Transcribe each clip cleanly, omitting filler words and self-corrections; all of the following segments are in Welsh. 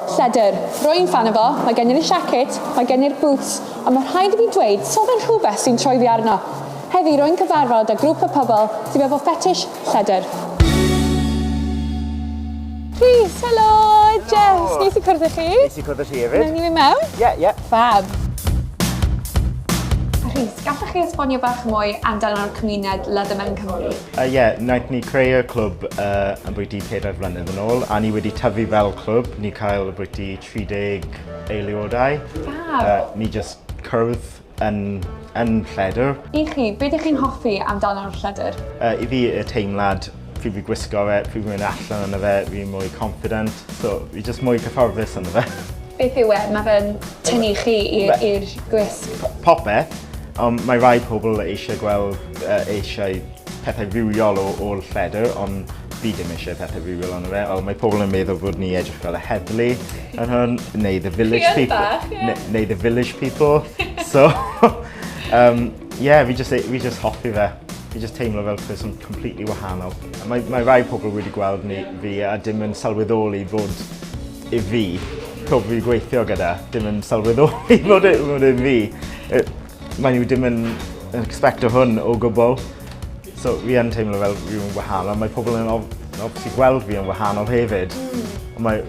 Lledr, rwy'n fan o fo, mae gen i'r siacet, mae gen i'r boots, a mae rhaid i fi dweud, so fe'n rhywbeth sy'n troi fi arno. Heddi, rwy'n cyfarfod â grŵp o pobl sydd efo ffetish lledr. Rhys, helo, Jess, nes i cwrdd â chi? Nes i cwrdd â chi hefyd. Nawn ni fynd mewn? Ie. Fab. Rhys, gallech chi esbonio bach mwy amdano'r cymuned Leathermen Cymru? Ie, naeth ni creu y clwb yn bwyty 4 flynedd yn ôl, a ni wedi tyfu fel clwb. Ni cael y bwyty 30 eiliodau. Fab. Ni just cwrdd yn lledr. I chi, beth ydych chi'n hoffi amdano'r lledr? I fi y teimlad, pryd fi gwisgo fe, pryd fi'n mynd allan yna fe, fi'n mwy confident. So, fi just mwy cyfforddus yna fe. Beth yw e? Mae fe'n tynnu chi i'r gwisg? Popeth, ond mae rai pobl eisiau gweld eisiau pethau fywiol o'r lledr, ond fi ddim eisiau pethau fywiol yna fe. Ond mae pobl yn meddwl bod ni edrych fel y heddlu yn hwn, neu the village people. Neu the village people. So, fi just hoffi fe. Fi just teimlo fel person completely wahanol. Mae rai pobl wedi gweld fi a dim yn sylweddoli fod i fi, pobl fi gweithio gyda, dim yn sylweddoli fod yn fi. Mae nhw dim yn expecto hwn o gwbl. So fi yn teimlo fel fi'n wahanol. Mae pobl yn obviously gweld fi yn wahanol hefyd. Mae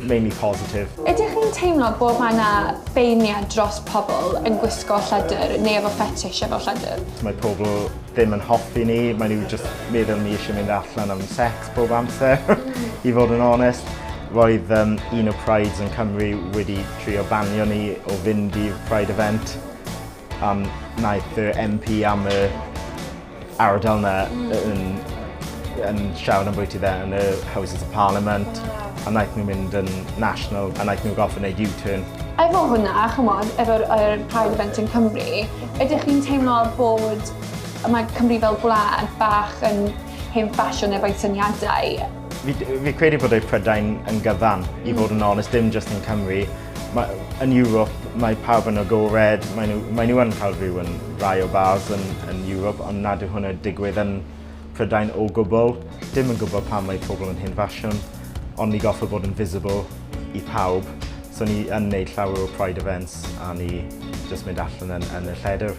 mainly positive. Ydych chi'n teimlo bod mae yna beirniad dros pobl yn gwisgo lledr neu efo fetish efo lledr? Mae pobl ddim yn hoffi ni, mae nhw just meddwl ni eisiau mynd allan am sex bob amser, I fod yn onest. Roedd un o Prides yn Cymru wedi trio banio ni o fynd i'r Pride event. Naeth y MP am y ardal yna yn siarad am bwyty dde yn y Houses of Parliament. A naeth nhw mynd yn national, a naeth nhw goffa wneud U-turn. Efo hwnna, chymod, efo'r Pride event yn Cymru, ydych chi'n teimlo bod mae Cymru fel gwlad bach yn hen ffasiwn efo'i syniadau? Fi credu bod ei Prydain yn gyfan, I fod yn onest, dim just yn Cymru. Yn Ewrop, mae pawb yn agored, mae nhw yn cael rhyw yn rai o bars yn Ewrop, ond nad yw hwnna digwydd yn Prydain o gwbl. Dim yn gwybod pam mae pobl yn hen ffasiwn, ond ni goffa bod yn visible I pawb. So ni yn neud llawer o Pride events a ni just mynd allan yn y lledr.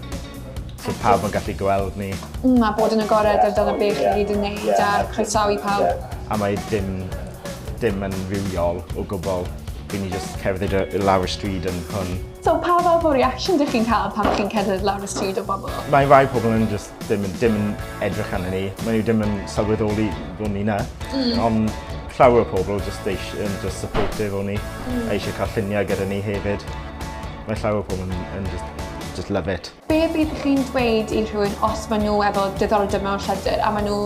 So pawb yn gallu gweld ni. Mae bod yn agored ar dyna beth chi wedi wneud a croesawu pawb. A mae dim yn fywiol o gwbl. Fi ni just cerdded lawr y stryd yn hwn. So pa fath o reaction ydych chi'n cael pan chi'n cerdded lawr y stryd o bobl? Mae rai pobl yn just dim yn edrych arno ni. Mae nhw dim yn sylweddoli bod ni yna. Ond llawer o pobl yn just supportive o ni. A eisiau cael lluniau gyda ni hefyd. Mae llawer o pobl yn just love it. Be bydd chi'n dweud I rhywun os maen nhw efo diddordeb mewn lledr a maen nhw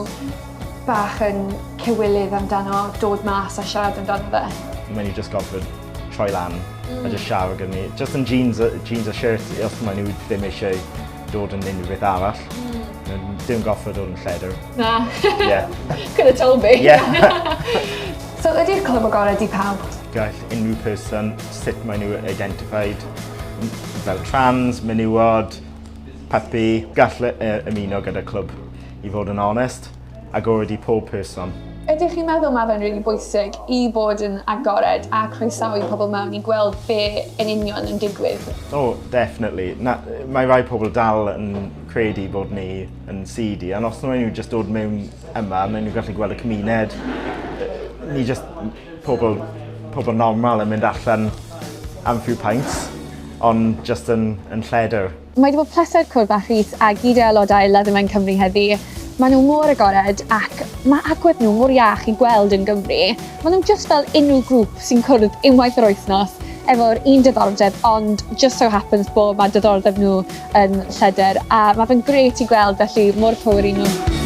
bach yn cywilydd amdano dod mas a siarad amdano fe? Mae ni just gofod troi lan a just siarad gyda ni. Just yn jeans a shirt os mae nhw ddim eisiau dod yn unrhyw beth arall. Dim gofod dod yn lledr. Na. Yeah. Could have told me. Yeah. So ydy'r clwb agored I pawb? Gall unrhyw person sut mae nhw identified fel trans, menywod, puppy, gall ymuno gyda clwb I fod yn onest. Agored I pob person. Ydych chi'n meddwl mae fe'n rili bwysig I bod yn agored a croesawu pobl mewn I gweld be yn union yn digwydd? Definitely. Mae rai pobl dal yn credu bod ni yn seedy, a os maen nhw just dod mewn yma, maen nhw gallu gweld y cymuned. Ni just pobl normal yn mynd allan am few pints, ond just yn lledr. Mae wedi bod pleser cwrdd â Rhys a gyd aelodau Leathermen Cymru heddi. Maen nhw mor agored ac mae agwedd nhw mor iach I gweld yn Gymru. Maen nhw just fel unrhyw grŵp sy'n cwrdd unwaith yr wythnos efo'r un diddordeb, ond just so happens bod mae diddordeb nhw yn lledr a mae fe'n grêt I gweld, felly mor power I nhw.